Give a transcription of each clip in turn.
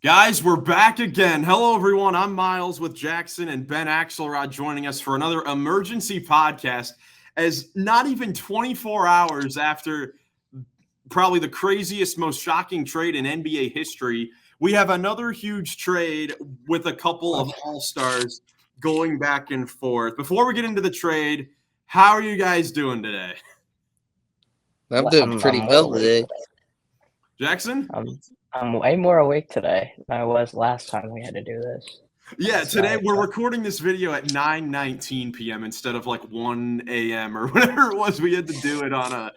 Guys, we're back again. Hello, everyone. I'm Miles with Jackson and Ben Axelrod joining us for another emergency podcast. As not even 24 hours after probably the craziest, most shocking trade in NBA history, we have another huge trade with a couple of all-stars going back and forth. Before we get into the trade, how are you guys doing today? I'm doing pretty well today. Jackson? I'm way more awake today than I was last time we had to do this. Yeah, today we're recording this video at 9:19 p.m. instead of like 1 a.m. or whatever it was we had to do it on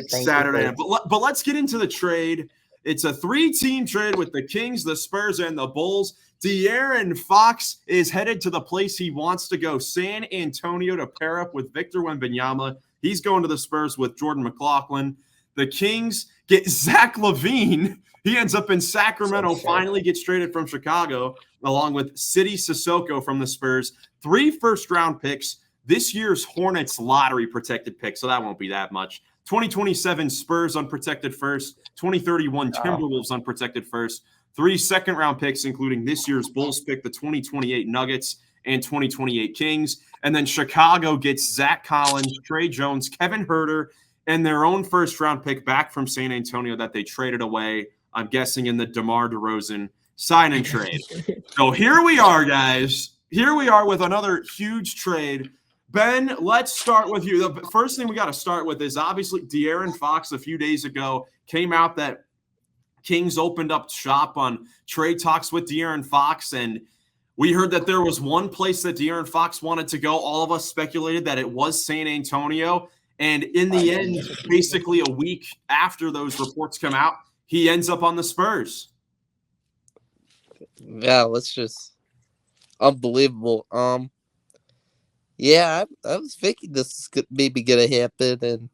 Saturday. But let's get into the trade. It's a 3-team trade with the Kings, the Spurs, and the Bulls. De'Aaron Fox is headed to the place he wants to go, San Antonio, to pair up with Victor Wembanyama. He's going to the Spurs with Jordan McLaughlin. The Kings get Zach LaVine. He ends up in Sacramento, finally gets traded from Chicago, along with Sidi Sissoko from the Spurs. 3 first-round picks. This year's Hornets lottery protected pick, so that won't be that much. 2027 Spurs unprotected first. 2031 Timberwolves unprotected first. 3 second-round picks, including this year's Bulls pick, the 2028 Nuggets, and 2028 Kings. And then Chicago gets Zach Collins, Trey Jones, Kevin Huerter, and their own first-round pick back from San Antonio that they traded away, I'm guessing, in the DeMar DeRozan sign and trade. So here we are, guys. Here we are with another huge trade. Ben, let's start with you. The first thing we got to start with is obviously De'Aaron Fox a few days ago came out that Kings opened up shop on trade talks with De'Aaron Fox, and we heard that there was one place that De'Aaron Fox wanted to go. All of us speculated that it was San Antonio. And in the end, basically a week after those reports come out, he ends up on the Spurs. Yeah, that's just unbelievable. Yeah, I was thinking this is maybe gonna happen, and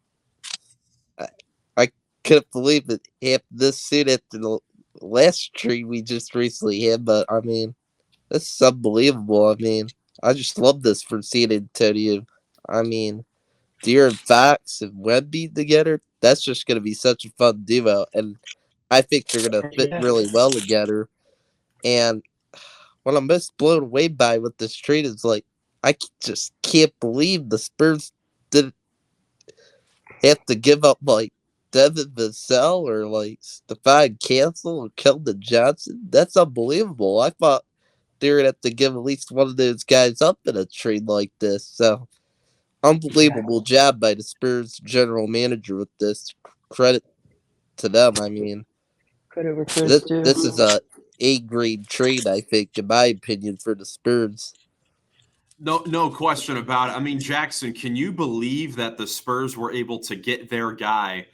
I couldn't believe it happened this soon after the last trade we just recently had. But I mean, this is unbelievable. I mean, I just love this for San Antonio. I mean, De'Aaron Fox and Wemby together, that's just going to be such a fun duo. And I think they're going to fit really well together. And what I'm most blown away by with this trade is, like, I just can't believe the Spurs didn't have to give up, like, Devin Vassell or, like, Stephon Cancel or Keldon Johnson. That's unbelievable. I thought they were going to have to give at least one of those guys up in a trade like this. So, unbelievable job by the Spurs general manager with this. Credit to them. I mean, this is a A-grade trade, I think, in my opinion, for the Spurs. No question about it. I mean, Jackson, can you believe that the Spurs were able to get their guy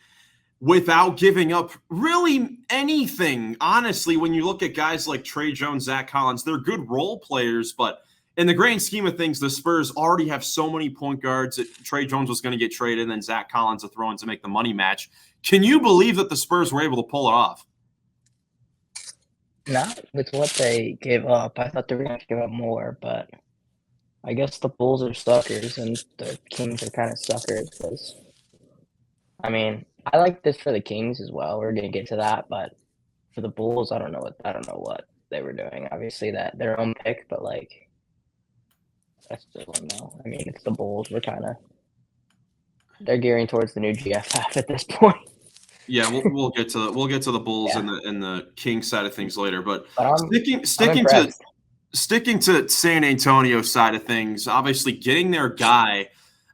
without giving up really anything? Honestly, when you look at guys like Trey Jones, Zach Collins, they're good role players, but in the grand scheme of things, the Spurs already have so many point guards that Trey Jones was going to get traded, and then Zach Collins to throw in to make the money match. Can you believe that the Spurs were able to pull it off? Not with what they gave up. I thought they were going to give up more, but I guess the Bulls are suckers and the Kings are kind of suckers. Because, I mean, I like this for the Kings as well. We're going to get to that, but for the Bulls, I don't know what they were doing. Obviously, that their own pick, but like. I still don't know. I mean, it's the Bulls. They're gearing towards the new GFF at this point. Yeah, we'll get to the Bulls and the Kings side of things later. But sticking to San Antonio side of things, obviously getting their guy.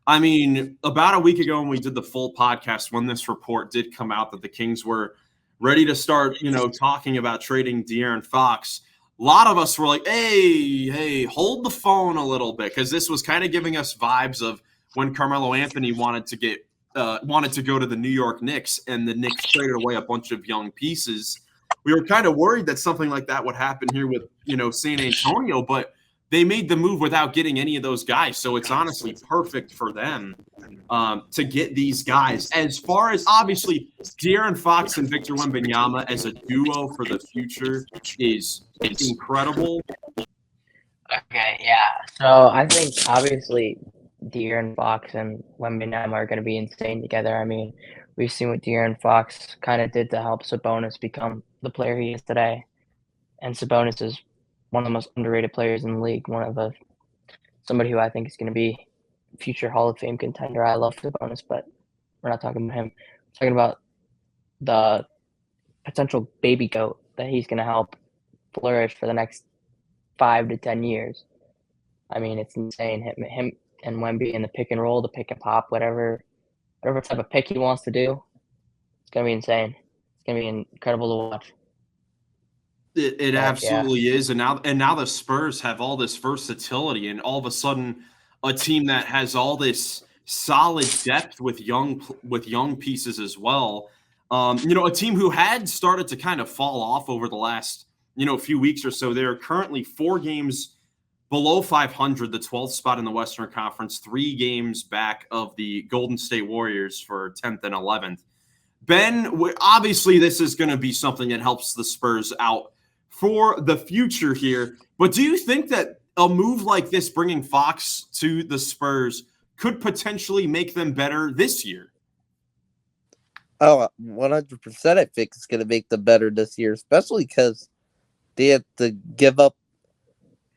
I mean, about a week ago when we did the full podcast, when this report did come out that the Kings were ready to start, talking about trading De'Aaron Fox. A lot of us were like, hey, hold the phone a little bit, because this was kind of giving us vibes of when Carmelo Anthony wanted to go to the New York Knicks, and the Knicks traded away a bunch of young pieces. We were kind of worried that something like that would happen here with, San Antonio, but they made the move without getting any of those guys. So it's honestly perfect for them to get these guys. As far as, obviously, De'Aaron Fox and Victor Wembanyama as a duo for the future is incredible. Okay, yeah. So I think, obviously, De'Aaron Fox and Wembanyama are going to be insane together. I mean, we've seen what De'Aaron Fox kind of did to help Sabonis become the player he is today. And Sabonis is one of the most underrated players in the league. Somebody who I think is going to be future Hall of Fame contender. I love Sabonis, but we're not talking about him. We're talking about the potential baby goat that he's going to help flourish for the next 5 to 10 years. I mean, it's insane. Him and Wemby in the pick and roll, the pick and pop, whatever type of pick he wants to do, it's going to be insane. It's going to be incredible to watch. It absolutely is, and now the Spurs have all this versatility, and all of a sudden, a team that has all this solid depth with young pieces as well. A team who had started to kind of fall off over the last few weeks or so. They're currently 4 games below 500, the 12th spot in the Western Conference, 3 games back of the Golden State Warriors for 10th and 11th. Ben, obviously, this is going to be something that helps the Spurs out for the future here. But do you think that a move like this, bringing Fox to the Spurs, could potentially make them better this year? Oh, 100% I think it's going to make them better this year, especially because they have to give up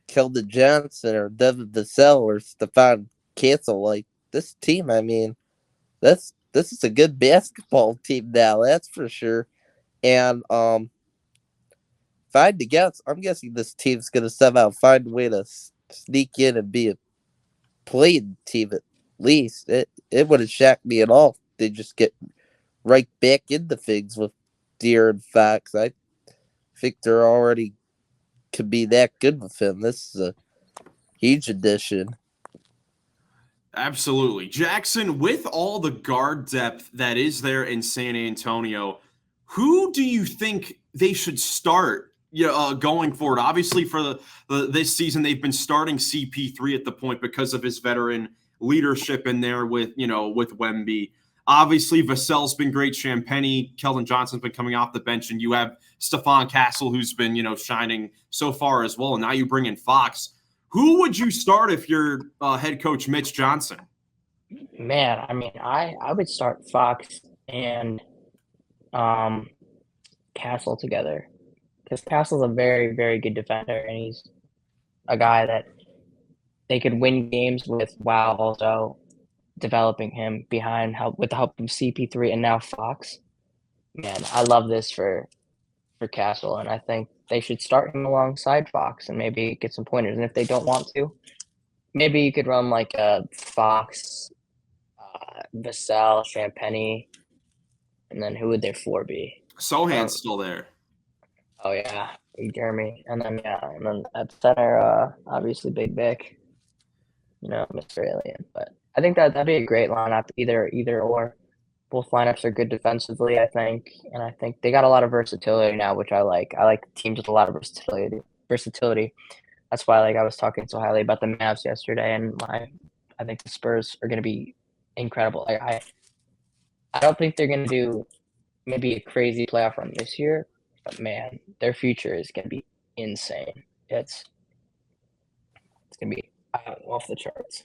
Keldon Johnson or Devin Vassell or Stephon Cancel. Like, this team, I mean, this is a good basketball team now, that's for sure. And if I had to guess, I'm guessing this team's going to somehow find a way to sneak in and be a playing team at least. It wouldn't shock me at all if they just get right back into things with De'Aaron Fox. I think they're already could be that good with him. This is a huge addition. Absolutely. Jackson, with all the guard depth that is there in San Antonio, who do you think they should start going forward? Obviously, for this season, they've been starting CP3 at the point because of his veteran leadership in there with Wemby. Obviously, Vassell's been great. Champagny, Keldon Johnson's been coming off the bench, and you have Stephon Castle, who's been shining so far as well. And now you bring in Fox. Who would you start if you're head coach Mitch Johnson? Man, I mean, I would start Fox and Castle together, because Castle's a very, very good defender, and he's a guy that they could win games with while also developing him with the help of CP3 and now Fox. Man, I love this for Castle, and I think they should start him alongside Fox and maybe get some pointers. And if they don't want to, maybe you could run like a Fox, Vassell, Champagny, and then who would their 4 be? Sohan's still there. Oh yeah, Jeremy, and then at center, obviously Big Vic, Mr. Alien. But I think that'd be a great lineup, either or. Both lineups are good defensively, I think, and I think they got a lot of versatility now, which I like. I like teams with a lot of versatility. That's why, I was talking so highly about the Mavs yesterday, and I think the Spurs are going to be incredible. I don't think they're going to do maybe a crazy playoff run this year, but man, their future is going to be insane. It's going to be off the charts.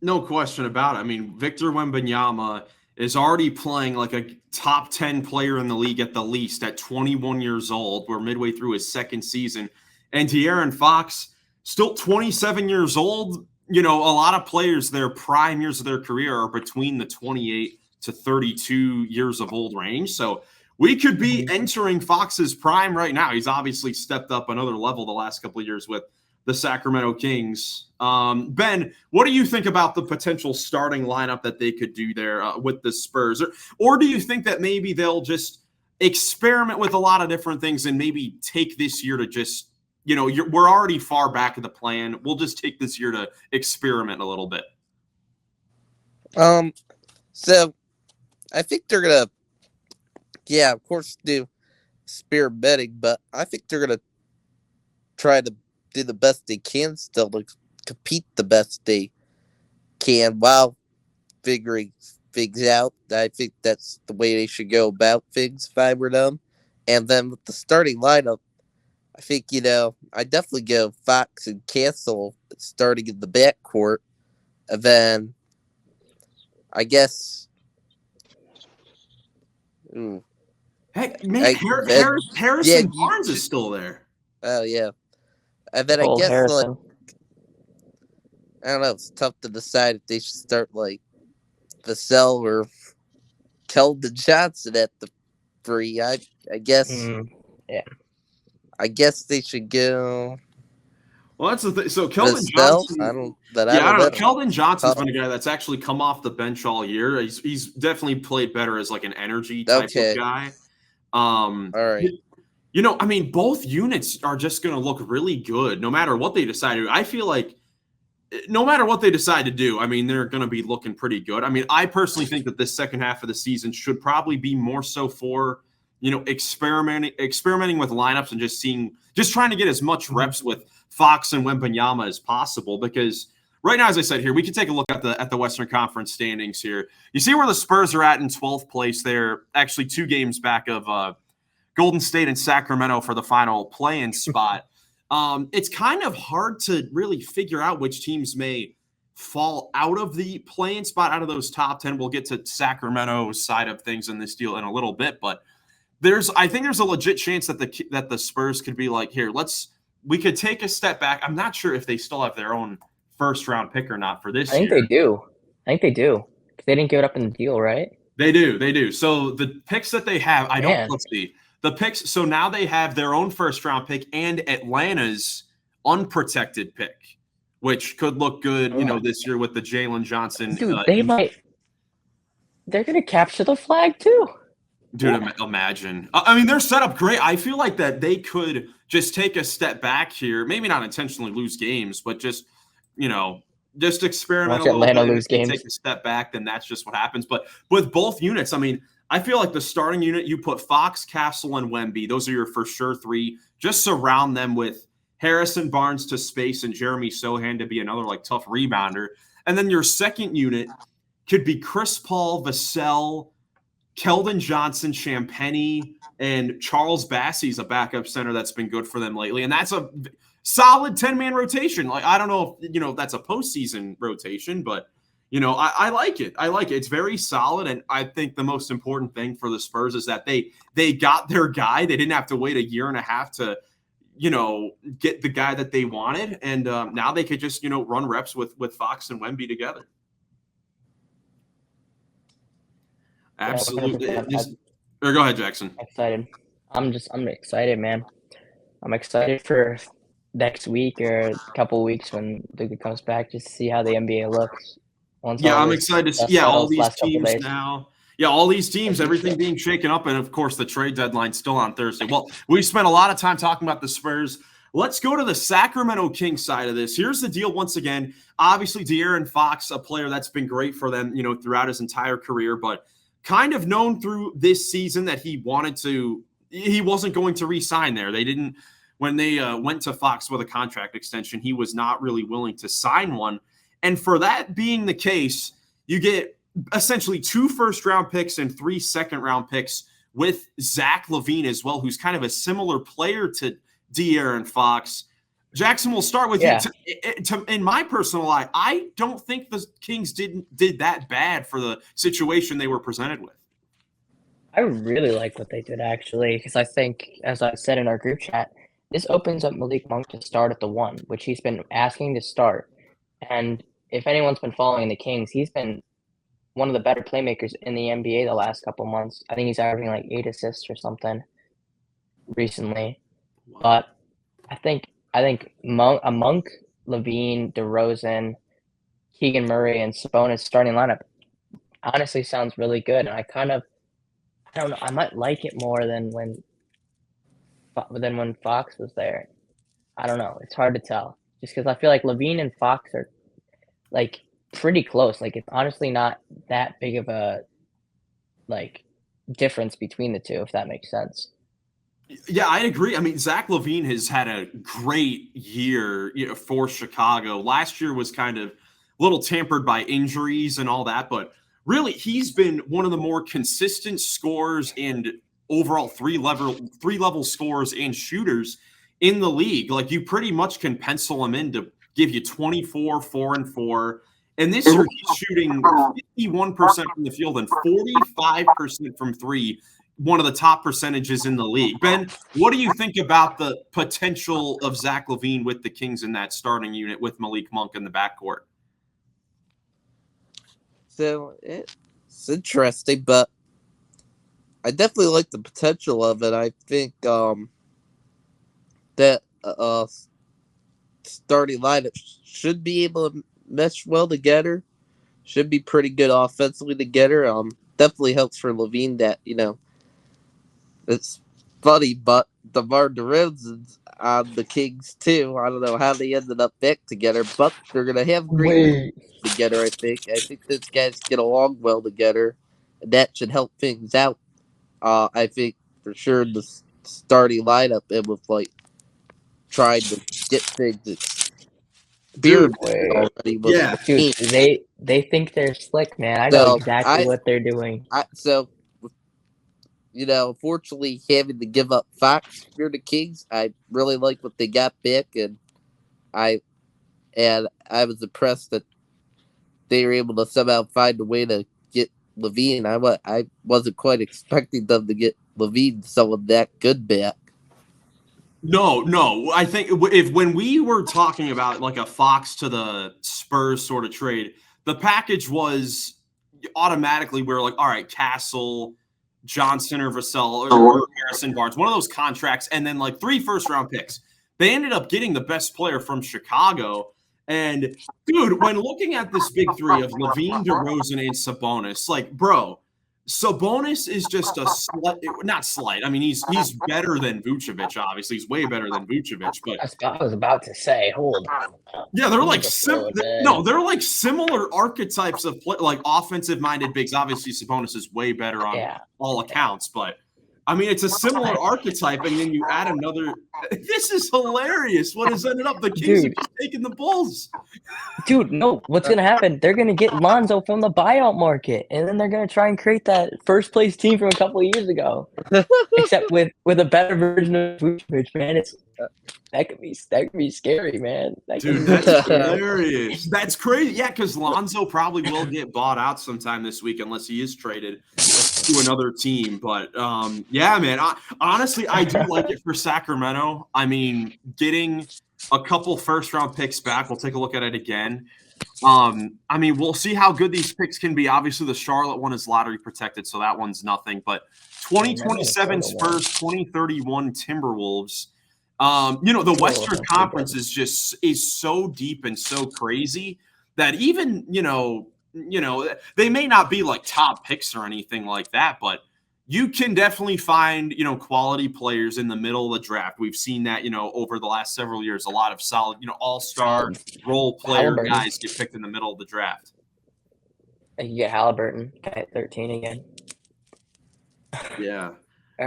No question about it. I mean, Victor Wembanyama is already playing like a top 10 player in the league at the least at 21 years old. We're midway through his second season. And De'Aaron Fox, still 27 years old. A lot of players, their prime years of their career are between the 28 to 32 years of old range. So we could be entering Fox's prime right now. He's obviously stepped up another level the last couple of years with the Sacramento Kings. Ben, what do you think about the potential starting lineup that they could do there with the Spurs? Or do you think that maybe they'll just experiment with a lot of different things and maybe take this year to just, we're already far back in the plan. We'll just take this year to experiment a little bit. So I think they're going to, of course, do experimenting, but I think they're going to try to do the best they can still to compete the best they can while figuring things out. I think that's the way they should go about things if I were them. And then with the starting lineup, I think, I definitely go Fox and Castle starting in the backcourt. And then I guess Hey, man, Harrison Barnes is still there. Oh yeah, and then I Cole guess Harrison. I don't know. It's tough to decide if they should start Vassell or Keldon Johnson at the 3. I guess. Yeah. I guess they should go. Well, that's the thing. So Keldon Vassell? Johnson. I don't know. Know. Keldon Johnson's been a guy that's actually come off the bench all year. He's definitely played better as like an energy type of guy. All right. You know, I mean, both units are just going to look really good no matter what they decide to do. I feel like no matter what they decide to do, I mean, they're going to be looking pretty good. I mean, I personally think that this second half of the season should probably be more so for, you know, experimenting with lineups and just trying to get as much reps with Fox and Wembanyama as possible. Because right now, as I said here, we can take a look at the Western Conference standings here. You see where the Spurs are at in 12th place. They're actually 2 games back of Golden State and Sacramento for the final play-in spot. It's kind of hard to really figure out which teams may fall out of the play-in spot, out of those top 10. We'll get to Sacramento's side of things in this deal in a little bit, but I think there's a legit chance that the Spurs could be like, here, we could take a step back. I'm not sure if they still have their own first-round pick or not for this year. I think they do. Because they didn't give it up in the deal, right? They do. So the picks that they have, let's see. The picks, so now they have their own first-round pick and Atlanta's unprotected pick, which could look good, this year with the Jalen Johnson. Dude, they're going to capture the flag too. Dude, imagine. I mean, they're set up great. I feel like that they could just take a step back here, maybe not intentionally lose games, but just experiment a little bit. Lose games. Take a step back, then that's just what happens. But with both units, I mean, I feel like the starting unit, you put Fox, Castle, and Wemby. Those are your for sure 3. Just surround them with Harrison Barnes to space and Jeremy Sohan to be another tough rebounder. And then your second unit could be Chris Paul, Vassell, Keldon Johnson, Champagnie, and Charles Bassey's a backup center that's been good for them lately. And that's a solid 10-man rotation. I don't know if, that's a postseason rotation, but I like it. It's very solid, and I think the most important thing for the Spurs is that they got their guy. They didn't have to wait a year and a half to, get the guy that they wanted, and now they could just run reps with Fox and Wemby together. Absolutely. Go ahead, Jackson. Excited. I'm excited, man. I'm excited for next week or a couple of weeks when Luka comes back, just to see how the NBA looks. I'm excited to see all these teams now. Yeah, all these teams, everything being shaken up, and of course the trade deadline's still on Thursday. Well, we spent a lot of time talking about the Spurs. Let's go to the Sacramento Kings side of this. Here's the deal once again. Obviously, De'Aaron Fox, a player that's been great for them, throughout his entire career, but kind of known through this season that he wasn't going to re-sign there. They didn't, when they went to Fox with a contract extension, he was not really willing to sign one. And for that being the case, you get essentially 2 first-round picks and 3 second-round picks with Zach LaVine as well, who's kind of a similar player to De'Aaron Fox. Jackson, we'll start with you. In my personal eye, I don't think the Kings did that bad for the situation they were presented with. I really like what they did, actually, because I think, as I said in our group chat, this opens up Malik Monk to start at the 1, which he's been asking to start. And if anyone's been following the Kings, he's been one of the better playmakers in the NBA the last couple months. I think he's averaging 8 assists or something recently. But I think Monk, LaVine, DeRozan, Keegan Murray, and Sabonis starting lineup honestly sounds really good. And I don't know, I might like it more than when Fox was there. I don't know. It's hard to tell. Just because I feel like LaVine and Fox are pretty close. It's honestly not that big of a difference between the two, if that makes sense. Yeah, I agree. I mean, Zach LaVine has had a great year for Chicago. Last year was kind of a little tampered by injuries and all that, but really he's been one of the more consistent scorers and overall three level scorers and shooters in the league. You pretty much can pencil him in to give you 24, 4 and 4. And this year he's shooting 51% from the field and 45% from 3. one of the top percentages in the league. Ben, what do you think about the potential of Zach LaVine with the Kings in that starting unit with Malik Monk in the backcourt? So it's interesting, but I definitely like the potential of it. I think that starting lineup should be able to mesh well together. Should be pretty good offensively together. Definitely helps for LaVine that, it's funny, but DeMar DeRozan's on the Kings too. I don't know how they ended up back together, but they're gonna have great together. I think those guys get along well together, and that should help things out. I think for sure the starting lineup and with trying to get things already was Yeah. Dude, they think they're slick, man. I know exactly what they're doing. Unfortunately, having to give up Fox for the Kings, I really like what they got back, and I was impressed that they were able to somehow find a way to get LaVine. I wasn't quite expecting them to get LaVine someone that good back. No. I think when we were talking about like a Fox to the Spurs sort of trade, the package was automatically we're like, all right, Castle, Johnson or Vassell or Harrison Barnes, one of those contracts, and then like 3 first-round picks. They ended up getting the best player from Chicago. And dude, when looking at this big three of LaVine, DeRozan, and Sabonis, like, bro, Sabonis is just not slight. I mean, he's better than Vucevic, obviously. He's way better than Vucevic, but I was about to say, hold on. Yeah, they're like they're like similar archetypes of like offensive-minded bigs. Obviously, Sabonis is way better on all accounts, but I mean, it's a similar archetype, and then you add another. This is hilarious. What has ended up? The Kings are just taking the Bulls. Dude, no. What's going to happen? They're going to get Lonzo from the buyout market, and then they're going to try and create that first-place team from a couple of years ago, except with a better version of Vucevic, man. That could be scary, man. Dude, that's hilarious. That's crazy. Yeah, because Lonzo probably will get bought out sometime this week unless he is traded to another team. But yeah, man. Honestly, I do like it for Sacramento. I mean, getting a couple first-round picks back. We'll take a look at it again. I mean, we'll see how good these picks can be. Obviously, the Charlotte one is lottery protected, so that one's nothing. But 2027 Spurs, 2031 Timberwolves. The Western Conference is so deep and so crazy that even, they may not be like top picks or anything like that, but you can definitely find, quality players in the middle of the draft. We've seen that, over the last several years, a lot of solid, all-star role player guys get picked in the middle of the draft. You get Halliburton at 13 again. Yeah.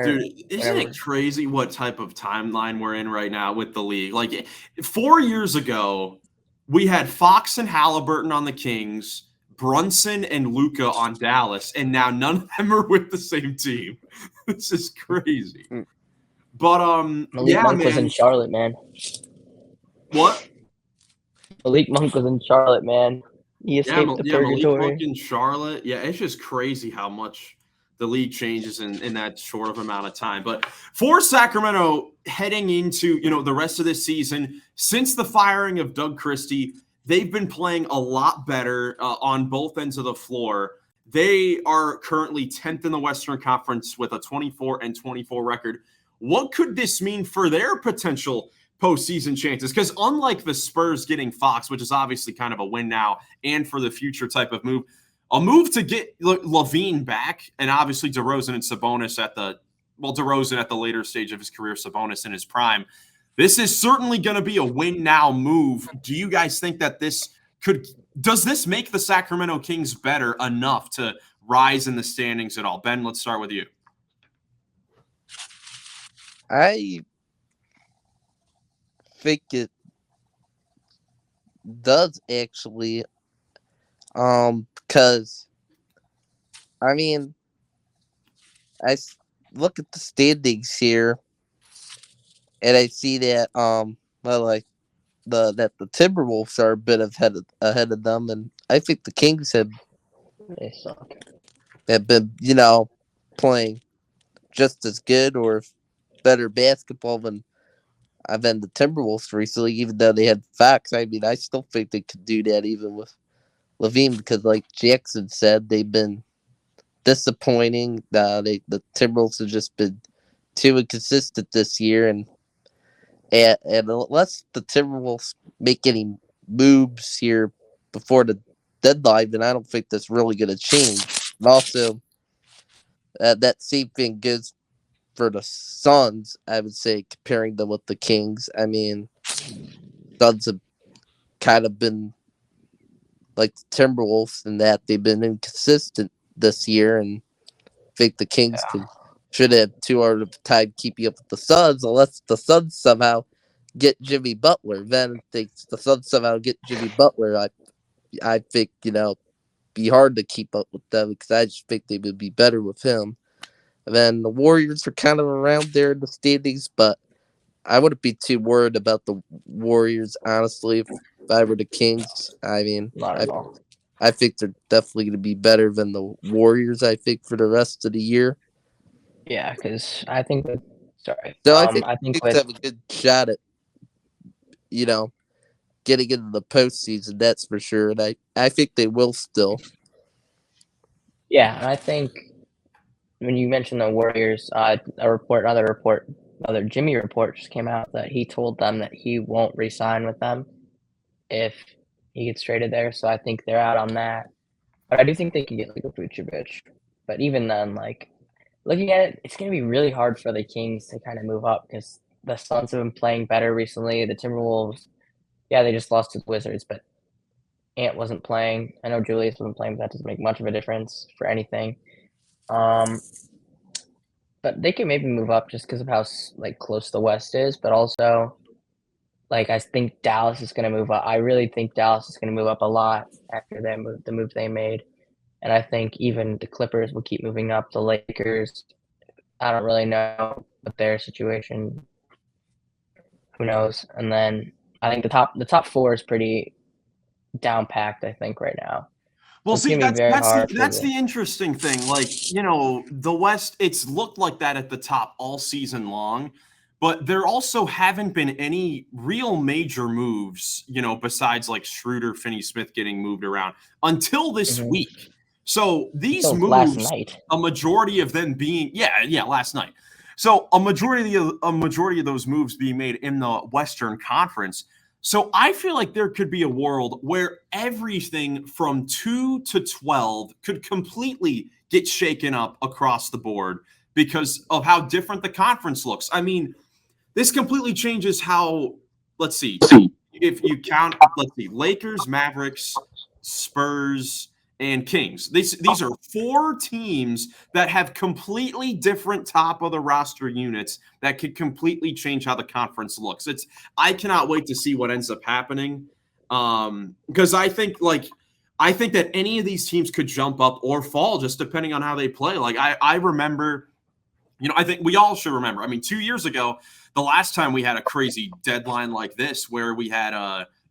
Dude, isn't it crazy what type of timeline we're in right now with the league? Like 4 years ago, we had Fox and Halliburton on the Kings, Brunson and Luka on Dallas, and now none of them are with the same team. This is crazy. But Malik Monk was in Charlotte, man. What? Malik Monk was in Charlotte, man. He escaped the purgatory. Malik Monk in Charlotte. Yeah, it's just crazy how much the league changes in that short of amount of time. But for Sacramento, heading into, the rest of this season, since the firing of Doug Christie, they've been playing a lot better on both ends of the floor. They are currently 10th in the Western Conference with a 24-24 record. What could this mean for their potential postseason chances? Because unlike the Spurs getting Fox, which is obviously kind of a win now and for the future type of move, a move to get LaVine back, and obviously DeRozan and Sabonis DeRozan at the later stage of his career, Sabonis in his prime. This is certainly going to be a win now move. Do you guys think that does this make the Sacramento Kings better enough to rise in the standings at all? Ben, let's start with you. I think it does actually. Because, I mean, I look at the standings here, and I see that, that the Timberwolves are a bit ahead of them, and I think the Kings have been, playing just as good or better basketball than the Timberwolves recently, even though they had Fox. I mean, I still think they could do that even with LaVine because, like Jackson said, they've been disappointing. The Timberwolves have just been too inconsistent this year, and unless the Timberwolves make any moves here before the deadline, then I don't think that's really going to change. And also, that same thing goes for the Suns, I would say, comparing them with the Kings. I mean, Suns have kind of been like the Timberwolves in that they've been inconsistent this year, and I think the Kings should have too hard of a time keeping up with the Suns, unless the Suns somehow get Jimmy Butler. Then if the Suns somehow get Jimmy Butler, I think, be hard to keep up with them because I just think they would be better with him. And then the Warriors are kind of around there in the standings, but I wouldn't be too worried about the Warriors, honestly, if I were the Kings. I mean, Not at all. I think they're definitely going to be better than the Warriors, I think, for the rest of the year. Yeah, because I think that. Sorry. So I think think Kings have a good shot at, getting into the postseason, that's for sure. And I think they will still. Yeah, and I think when you mentioned the Warriors, another Jimmy report just came out that he told them that he won't re-sign with them if he gets traded there. So I think they're out on that. But I do think they can get like a Vucevic. But even then, like looking at it, it's going to be really hard for the Kings to kind of move up because the Suns have been playing better recently. The Timberwolves, yeah, they just lost to the Wizards, but Ant wasn't playing. I know Julius wasn't playing, but that doesn't make much of a difference for anything. But they can maybe move up just because of how like close the West is, but also like I think Dallas is going to move up. I really think Dallas is going to move up a lot after the move they made, and I think even the Clippers will keep moving up. The Lakers, I don't really know what their situation. Who knows? And then I think the top four is pretty down packed. I think right now. Well, So see, that's the the interesting thing. Like, the West, it's looked like that at the top all season long, but there also haven't been any real major moves, besides like Schroeder, Finney-Smith getting moved around until this week. So these moves, last night, a majority of them being, last night. So a majority of those moves being made in the Western Conference. So I feel like there could be a world where everything from 2 to 12 could completely get shaken up across the board because of how different the conference looks. I mean, this completely changes how, let's see, if you count, Lakers, Mavericks, Spurs, and Kings. These are four teams that have completely different top of the roster units that could completely change how the conference looks. I cannot wait to see what ends up happening. Because I think that any of these teams could jump up or fall just depending on how they play. Like I remember, I think we all should remember. I mean, 2 years ago, the last time we had a crazy deadline like this where we had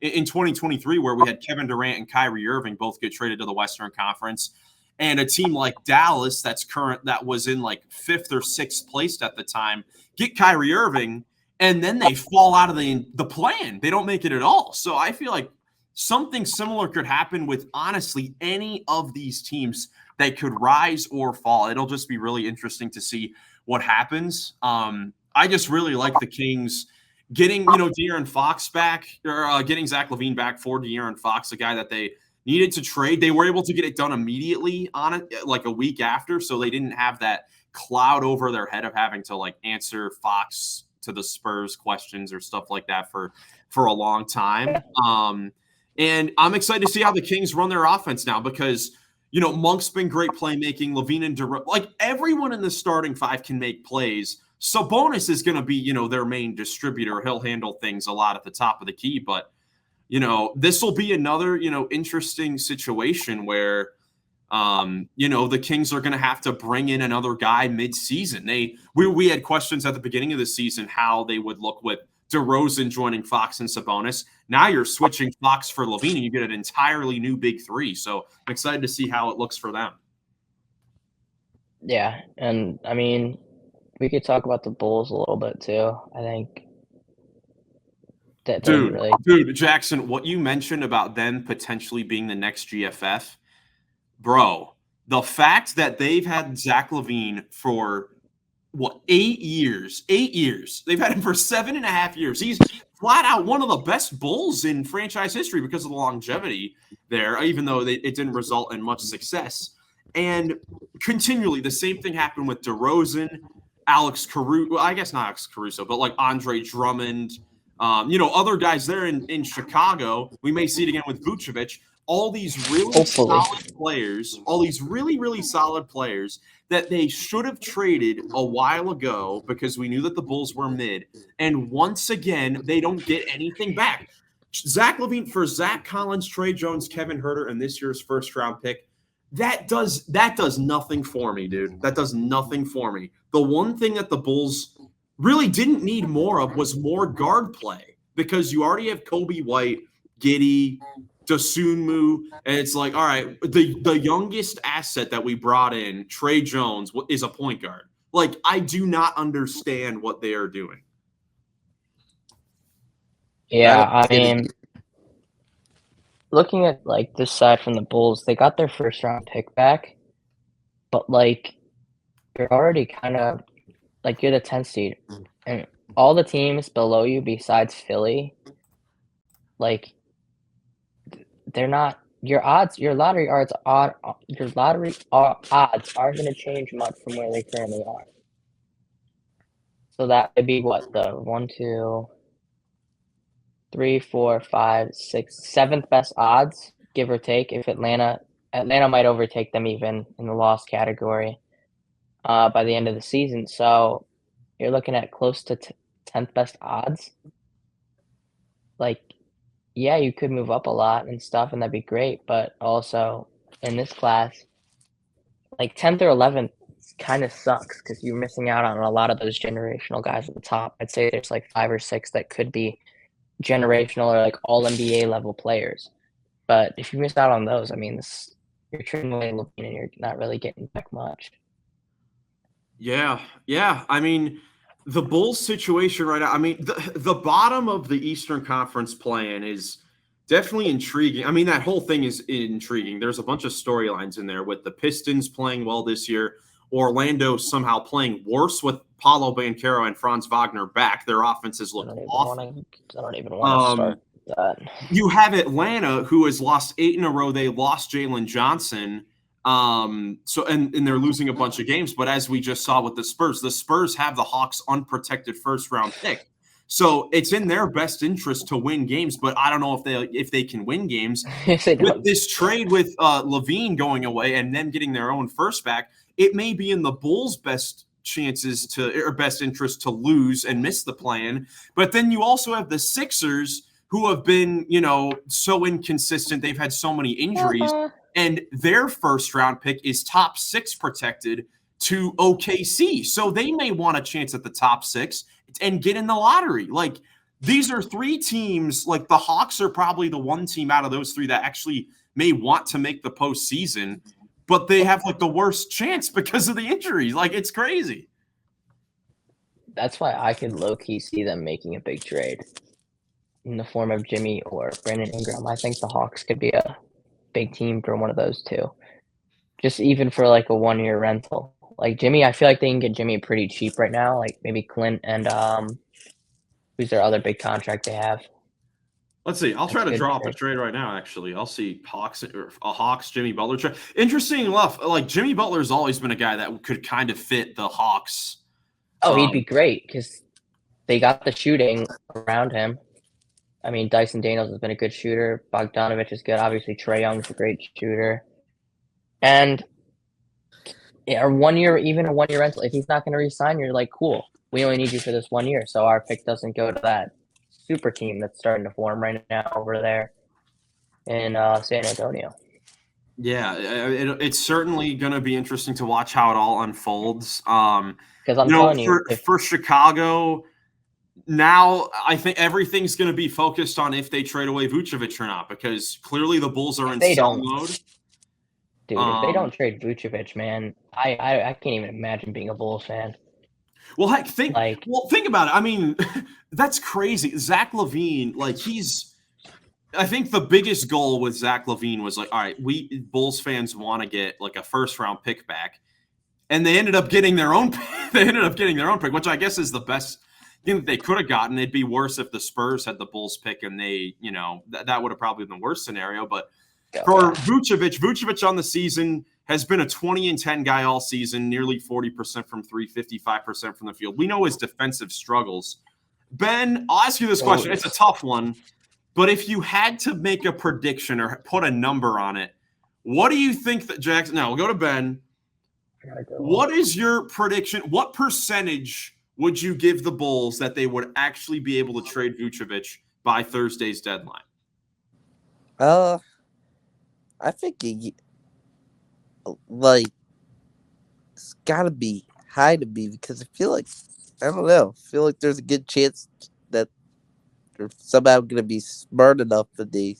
in 2023, where we had Kevin Durant and Kyrie Irving both get traded to the Western Conference, and a team like Dallas that was in like 5th or 6th place at the time, get Kyrie Irving, and then they fall out of the plan. They don't make it at all. So I feel like something similar could happen with honestly any of these teams. They could rise or fall. It'll just be really interesting to see what happens. I just really like the Kings getting, De'Aaron Fox back, or getting Zach LaVine back for De'Aaron Fox, a guy that they needed to trade. They were able to get it done immediately on it, like a week after, so they didn't have that cloud over their head of having to like answer Fox to the Spurs questions or stuff like that for a long time. And I'm excited to see how the Kings run their offense now because Monk's been great playmaking. LaVine and Durant, like everyone in the starting five can make plays. Sabonis is going to be, their main distributor. He'll handle things a lot at the top of the key. But, this will be another, interesting situation where, the Kings are going to have to bring in another guy mid-season. We had questions at the beginning of the season how they would look with DeRozan joining Fox and Sabonis. Now you're switching Fox for LaVine, and you get an entirely new big three. So I'm excited to see how it looks for them. Yeah, and I mean, we could talk about the Bulls a little bit too. I think that they Dude, really. dude, Jackson, what you mentioned about them potentially being the next GFF, bro, the fact that they've had Zach LaVine for what, 8 years? 8 years. They've had him for 7.5 years. He's flat out one of the best Bulls in franchise history because of the longevity there, even though it didn't result in much success. And continually, the same thing happened with DeRozan, Alex Caruso. Well, I guess not Alex Caruso, but like Andre Drummond, other guys there in Chicago. We may see it again with Vucevic. All these really solid players, all these really, really solid players that they should have traded a while ago because we knew that the Bulls were mid. And once again, they don't get anything back. Zach LaVine for Zach Collins, Trey Jones, Kevin Huerter, and this year's first-round pick, that does nothing for me, dude. That does nothing for me. The one thing that the Bulls really didn't need more of was more guard play because you already have Kobe White, Giddey, Dosunmu, and it's like, all right, the youngest asset that we brought in, Trey Jones, is a point guard. Like, I do not understand what they are doing. Yeah, I mean, looking at like this side from the Bulls, they got their first round pick back, but like you're already kind of like you're the 10th seed, and all the teams below you besides Philly, like they're not your lottery odds aren't going to change much from where they currently are. So that would be what, the 1, 2, 3, 4, 5, 6, 7th best odds, give or take. If Atlanta might overtake them even in the loss category by the end of the season. So you're looking at close to 10th best odds. Like, yeah, you could move up a lot and stuff, and that'd be great. But also in this class, like 10th or 11th kind of sucks because you're missing out on a lot of those generational guys at the top. I'd say there's like 5 or 6 that could be generational or like all NBA level players. But if you miss out on those, I mean, you're trading away LaVine and you're not really getting back much. Yeah. I mean, the Bulls situation right now, I mean, the bottom of the Eastern Conference play-in is definitely intriguing. I mean, that whole thing is intriguing. There's a bunch of storylines in there with the Pistons playing well this year, Orlando somehow playing worse with Paulo Banchero and Franz Wagner back. Their offenses look awful. I don't even want to start that. You have Atlanta, who has lost 8 in a row. They lost Jalen Johnson. And they're losing a bunch of games. But as we just saw with the Spurs have the Hawks' unprotected first-round pick. So it's in their best interest to win games, but I don't know if they can win games. With this trade with LaVine going away and them getting their own first back, it may be in the Bulls' best interest to lose and miss the plan. But then you also have the Sixers, who have been, so inconsistent. They've had so many injuries, and their first-round pick is top 6 protected to OKC. So they may want a chance at the top 6 and get in the lottery. Like, these are 3 teams. Like, the Hawks are probably the one team out of those 3 that actually may want to make the postseason, but they have like the worst chance because of the injuries. Like, it's crazy. That's why I could low-key see them making a big trade in the form of Jimmy or Brandon Ingram. I think the Hawks could be a big team for one of those 2. Just even for like a 1-year rental. Like Jimmy, I feel like they can get Jimmy pretty cheap right now. Like maybe Clint and who's their other big contract they have? Let's see. I'll try to draw up a trade right now, actually. I'll see Hawks Jimmy Butler trade. Interesting enough, like Jimmy Butler's always been a guy that could kind of fit the Hawks. Oh, he'd be great because they got the shooting around him. I mean, Dyson Daniels has been a good shooter. Bogdanovich is good. Obviously, Trae Young's a great shooter. And a 1-year rental. If he's not going to re-sign, you're like, cool. We only need you for this 1 year, so our pick doesn't go to that super team that's starting to form right now over there in San Antonio. Yeah, it's certainly going to be interesting to watch how it all unfolds. Because I'm telling you, for Chicago, now I think everything's going to be focused on if they trade away Vucevic or not, because clearly the Bulls are in sell mode. Dude, if they don't trade Vucevic, man, I can't even imagine being a Bulls fan. Well, heck, think about it. I mean, that's crazy. Zach LaVine, like I think the biggest goal with Zach LaVine was like, all right, we Bulls fans want to get like a first round pick back, and they ended up getting their own. They ended up getting their own pick, which I guess is the best thing that they could have gotten. It'd be worse if the Spurs had the Bulls pick, and they, that would have probably been the worst scenario. But for Vucevic on the season has been a 20-10 guy all season, nearly 40% from three, 55% from the field. We know his defensive struggles. Ben, I'll ask you this question. It's a tough one, but if you had to make a prediction or put a number on it, what do you think that Jackson – now we'll go to Ben. What is your prediction? What percentage would you give the Bulls that they would actually be able to trade Vucevic by Thursday's deadline? I think it's got to be high to be, because I feel like, I don't know, there's a good chance that they're somehow going to be smart enough that they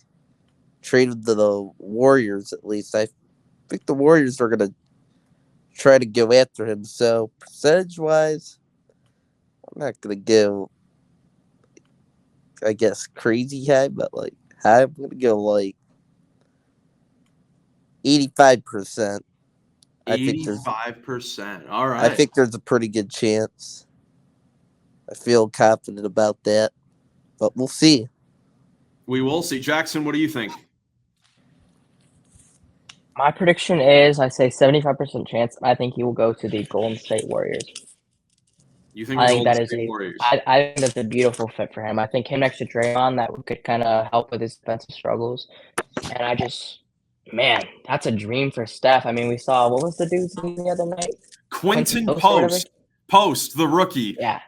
traded the Warriors, at least. I think the Warriors are going to try to go after him. So percentage-wise, I'm not going to go, I guess, crazy high, but high. I'm going to go 85%. 85%. All right. I think there's a pretty good chance. I feel confident about that, but we'll see. We will see. Jackson, what do you think? My prediction is, I say 75% chance. I think he will go to the Golden State Warriors. You think Warriors? I think that's a beautiful fit for him. I think him next to Draymond, that could kind of help with his defensive struggles. And man, that's a dream for Steph. I mean, we saw, what was the dude's name the other night? Quentin Post, the rookie. Yeah.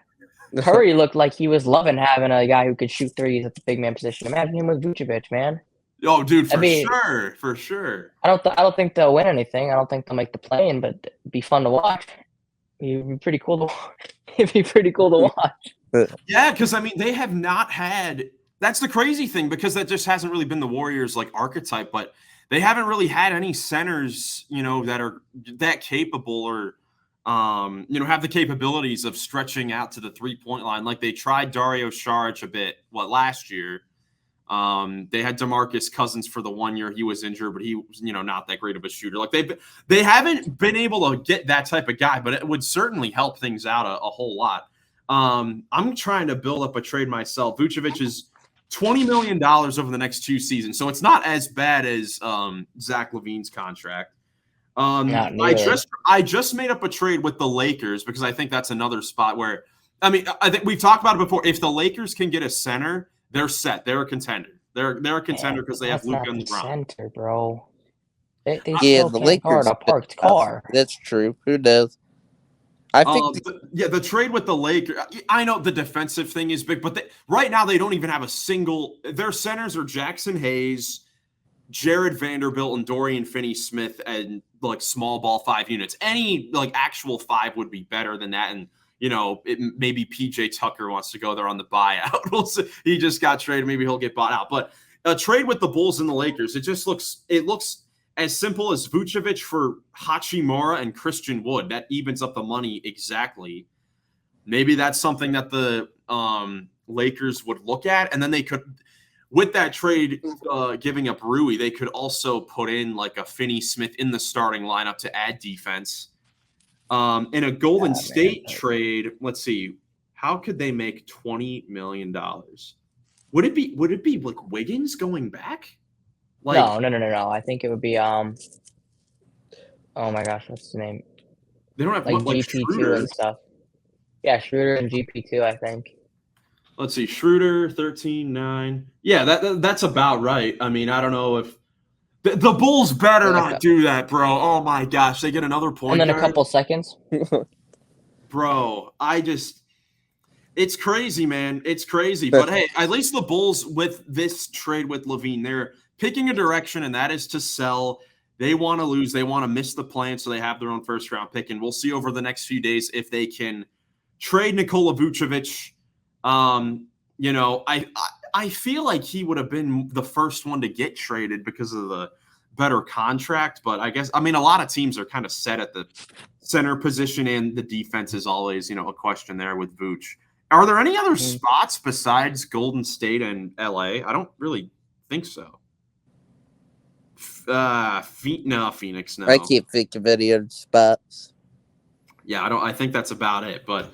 Curry looked like he was loving having a guy who could shoot threes at the big man position. Imagine him with Vucevic, man. Oh, dude, for sure. I don't think they'll win anything. I don't think they'll make the play-in, but it'd be fun to watch. It'd be pretty cool to watch. Yeah, because I mean, they have not had. That's the crazy thing, because that just hasn't really been the Warriors archetype, but they haven't really had any centers, that are that capable or, have the capabilities of stretching out to the 3-point line. Like they tried Dario Saric a bit, last year. They had DeMarcus Cousins for the 1 year he was injured, but he was, not that great of a shooter. They haven't been able to get that type of guy, but it would certainly help things out a whole lot. I'm trying to build up a trade myself. Vucevic is $20 million over the next 2 seasons, so it's not as bad as Zach LaVine's contract. I just made up a trade with the Lakers, because I think that's another spot where, I mean, I think we've talked about it before. If the Lakers can get a center, they're set. They're a contender. They're a contender because they have Luka and LeBron. Center, bro. They the Lakers a parked car. That's true. Who knows? I think the trade with the Lakers. I know the defensive thing is big, but right now they don't even have a single. Their centers are Jackson Hayes, Jared Vanderbilt, and Dorian Finney-Smith, and small ball 5 units. Any actual 5 would be better than that, and. Maybe PJ Tucker wants to go there on the buyout. We'll see. He just got traded. Maybe he'll get bought out. But a trade with the Bulls and the Lakers, it looks as simple as Vucevic for Hachimura and Christian Wood. That evens up the money exactly. Maybe that's something that the Lakers would look at. And then they could, with that trade, giving up Rui, they could also put in a Finney-Smith in the starting lineup to add defense. In a Golden State trade, let's see, how could they make $20 million? Would it be Wiggins going back? No. I think it would be oh my gosh, what's his name? They don't have GP2 Schroeder and stuff. Yeah, Schroeder and GP2, I think. Let's see, Schroeder 13-9. Yeah, that's about right. I mean, I don't know if the Bulls better not do that, bro. Oh my gosh, they get another point. And then a couple seconds. Bro, it's crazy, man. It's crazy. But hey, at least the Bulls with this trade with LaVine, they're picking a direction, and that is to sell. They want to lose. They want to miss the plan, so they have their own first-round pick. And we'll see over the next few days if they can trade Nikola Vucevic. I feel like he would have been the first one to get traded because of the better contract, but I mean, a lot of teams are kind of set at the center position, and the defense is always, a question there with Vooch. Are there any other spots besides Golden State and LA? I don't really think so. No, Phoenix, no. I can't think of any other spots. Yeah, I think that's about it. But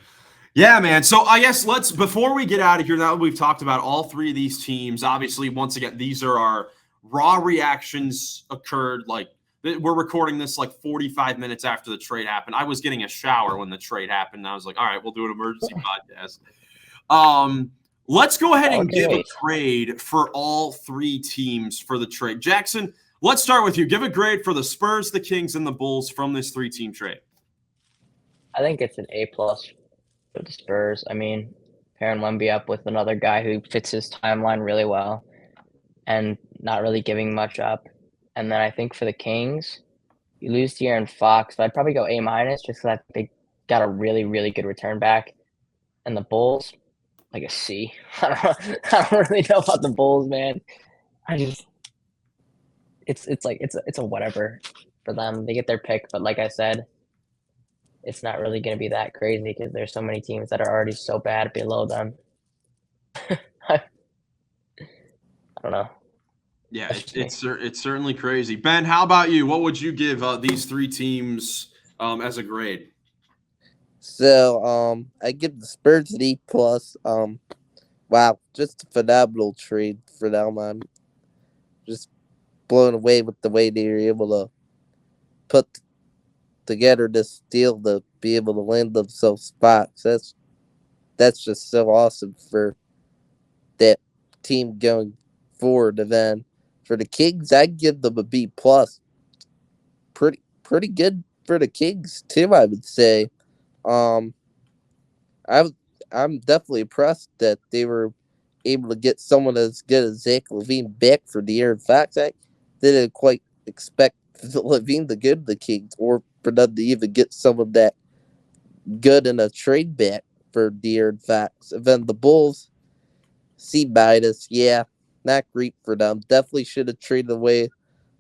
yeah, man. So I guess before we get out of here, now that we've talked about all three of these teams, obviously, once again, these are our raw reactions occurred. Like, we're recording this like 45 minutes after the trade happened. I was getting a shower when the trade happened, and I was like, all right, we'll do an emergency podcast. Let's go ahead and give a grade for all three teams for the trade. Jackson, let's start with you. Give a grade for the Spurs, the Kings, and the Bulls from this three-team trade. I think it's an A+ for the Spurs. I mean, pairing Wemby up with another guy who fits his timeline really well and not really giving much up. And then I think for the Kings, you lose De'Aaron Fox, but I'd probably go A- just because I think they got a really, really good return back. And the Bulls, like a C. I don't really know about the Bulls, man. It's a whatever for them. They get their pick, but like I said, it's not really going to be that crazy because there's so many teams that are already so bad below them. I don't know. Yeah, it's certainly crazy. Ben, how about you? What would you give these three teams as a grade? So I give the Spurs an E+. Wow, just a phenomenal trade for them. I'm just blown away with the way they were able to put together this deal to be able to land themselves spots. That's just so awesome for that team going forward. And then for the Kings, I'd give them a B+. Pretty good for the Kings too, I would say. I'm definitely impressed that they were able to get someone as good as Zach LaVine back for De'Aaron Fox. I didn't quite expect LaVine to go to the Kings, or for them to even get someone that good in a trade back for De'Aaron Fox. And then the Bulls, C-, yeah, not great for them. Definitely should have traded away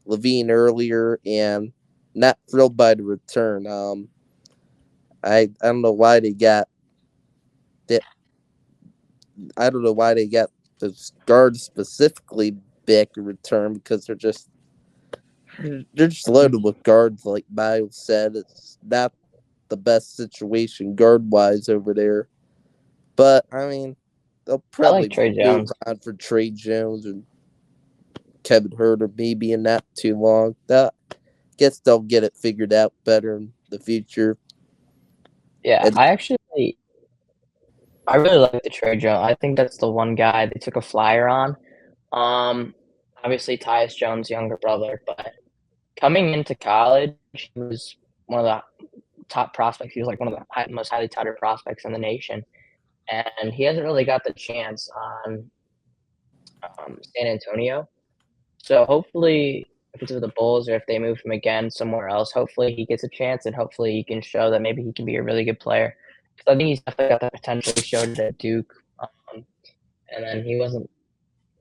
LaVine earlier, and not thrilled by the return. I don't know why they got that. I don't know why they got the guards specifically back in return, because they're just loaded with guards. Like Miles said, it's not the best situation guard wise over there. But I mean, they'll probably move on for Trey Jones and Kevin Huerter maybe in not too long. Guess they'll get it figured out better in the future. Yeah, I really like the Trey Jones. I think that's the one guy they took a flyer on. Obviously Tyus Jones' younger brother, but coming into college, he was one of the top prospects. He was like one of the most highly touted prospects in the nation, and he hasn't really got the chance on San Antonio. So hopefully, if it's with the Bulls or if they move him again somewhere else, hopefully he gets a chance, and hopefully he can show that maybe he can be a really good player. Because I think he's definitely got the potential. He showed it at Duke, and then he wasn't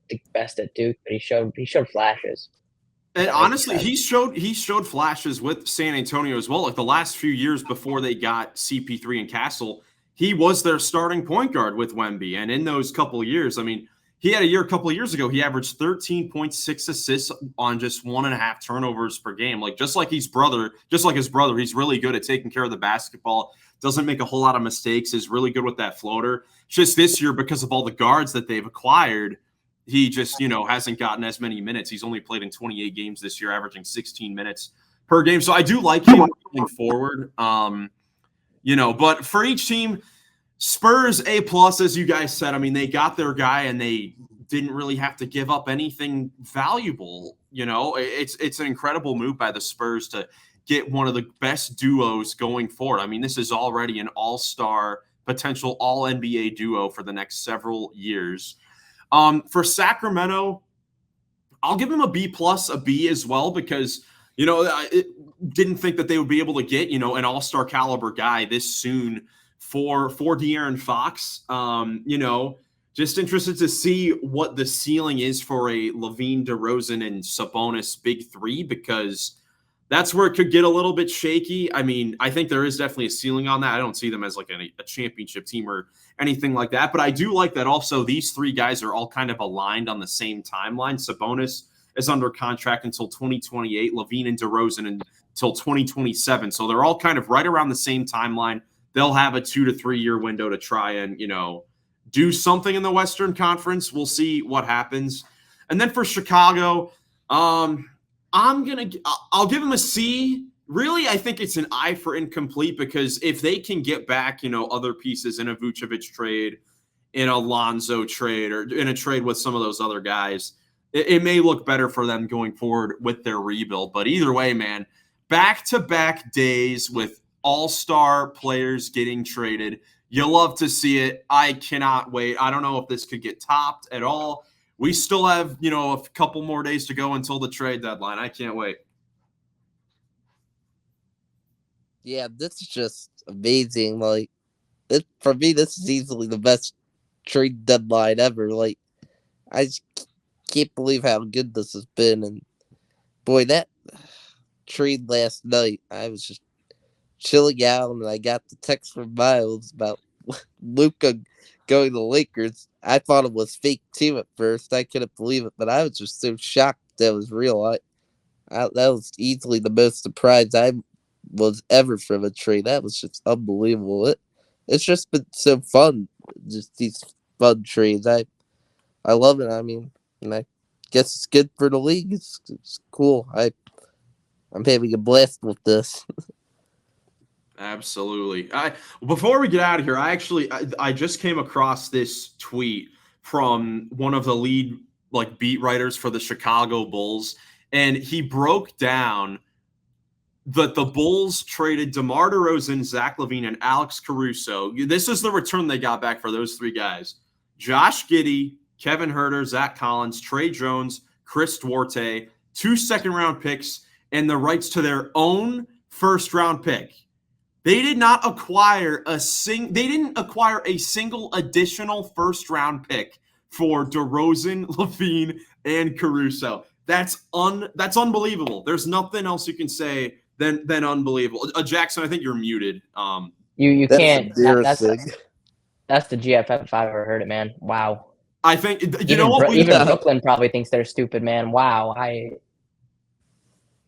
the best at Duke, but he showed flashes. And honestly, he showed flashes with San Antonio as well. Like the last few years before they got CP3 and Castle, he was their starting point guard with Wemby. And in those couple of years, I mean, he had a couple of years ago, he averaged 13.6 assists on just 1.5 turnovers per game. Like just like his brother, he's really good at taking care of the basketball, doesn't make a whole lot of mistakes, is really good with that floater. Just this year, because of all the guards that they've acquired, he just, hasn't gotten as many minutes. He's only played in 28 games this year, averaging 16 minutes per game. So I do like him going forward. But for each team, Spurs A+, as you guys said. I mean, they got their guy and they didn't really have to give up anything valuable. It's an incredible move by the Spurs to get one of the best duos going forward. I mean, this is already an all-star, potential all-NBA duo for the next several years. For Sacramento, I'll give him a B+, a B as well, because, I didn't think that they would be able to get, an all-star caliber guy this soon for De'Aaron Fox. Just interested to see what the ceiling is for a LaVine, DeRozan, and Sabonis big three, because that's where it could get a little bit shaky. I mean, I think there is definitely a ceiling on that. I don't see them as like a championship team or anything like that. But I do like that also these three guys are all kind of aligned on the same timeline. Sabonis is under contract until 2028, LaVine and DeRozan until 2027. So they're all kind of right around the same timeline. They'll have a 2 to 3 year window to try and, do something in the Western Conference. We'll see what happens. And then for Chicago, I'll give them a C. Really, I think it's an I for incomplete, because if they can get back, other pieces in a Vucevic trade, in a Lonzo trade, or in a trade with some of those other guys, it may look better for them going forward with their rebuild. But either way, man, back-to-back days with all-star players getting traded. You love to see it. I cannot wait. I don't know if this could get topped at all. We still have, a couple more days to go until the trade deadline. I can't wait. Yeah, this is just amazing. Like, for me, this is easily the best trade deadline ever. Like, I just can't believe how good this has been. And boy, that trade last night, I was just chilling out, and I got the text from Miles about Luka going to the Lakers. I thought it was fake too at first. I couldn't believe it, but I was just so shocked that it was real. That was easily the most surprised I was ever from a trade. That was just unbelievable. It's just been so fun, just these fun trades. I love it. I mean, and I guess it's good for the league. It's cool. I'm having a blast with this. Absolutely. Before we get out of here, I just came across this tweet from one of the lead beat writers for the Chicago Bulls, and he broke down that the Bulls traded DeMar DeRozan, Zach LaVine, and Alex Caruso. This is the return they got back for those three guys: Josh Giddey, Kevin Huerter, Zach Collins, Trey Jones, Chris Duarte, 2 second-round picks, and the rights to their own first-round pick. They did not acquire a single additional first-round pick for DeRozan, LaVine, and Caruso. That's unbelievable. There's nothing else you can say than unbelievable. Jackson, I think you're muted. You That's can't. That's embarrassing. the GFF if I've ever heard it, man. Wow. I think even Brooklyn probably thinks they're stupid, man. Wow.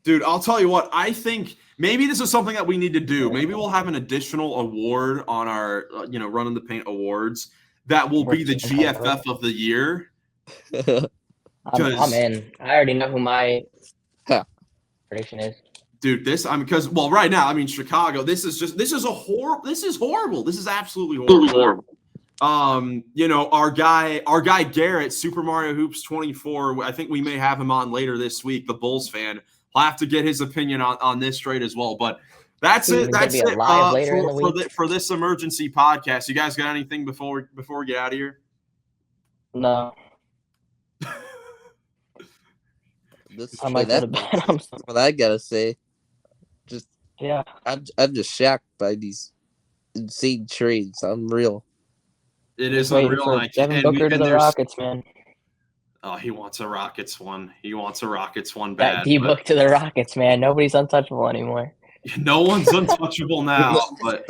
Dude, I'll tell you what. I think maybe this is something that we need to do. Maybe we'll have an additional award on our, Running the Paint awards that will be the GFF of the year. I'm in. I already know who my prediction is. Dude, because right now, Chicago. This is horrible. This is absolutely horrible. Our guy Garrett, Super Mario Hoops 24. I think we may have him on later this week. The Bulls fan. We'll have to get his opinion on this trade as well. But that's it. That's it for this emergency podcast. You guys got anything before we get out of here? No. That's what I gotta say. Yeah. I'm just shocked by these insane trades. Unreal. It is unreal. Devin Booker to the Rockets, man. Oh, he wants a Rockets one. He wants a Rockets one bad. That D-Book to the Rockets, man. Nobody's untouchable anymore. No one's untouchable now. But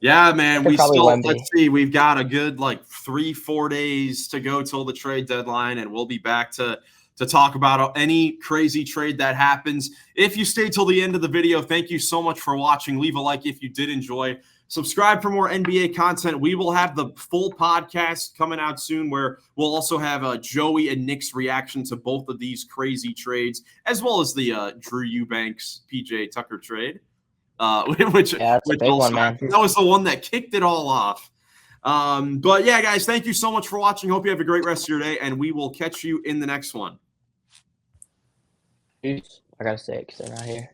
yeah, man, let's see. We've got a good 3-4 days to go till the trade deadline, and we'll be back to talk about any crazy trade that happens. If you stay till the end of the video, thank you so much for watching. Leave a like if you did enjoy. Subscribe for more NBA content. We will have the full podcast coming out soon, where we'll also have Joey and Nick's reaction to both of these crazy trades, as well as the Drew Eubanks, PJ Tucker trade, which that's a big one, man. That was the one that kicked it all off. But yeah, guys, thank you so much for watching. Hope you have a great rest of your day, and we will catch you in the next one. I gotta say it because they're not here.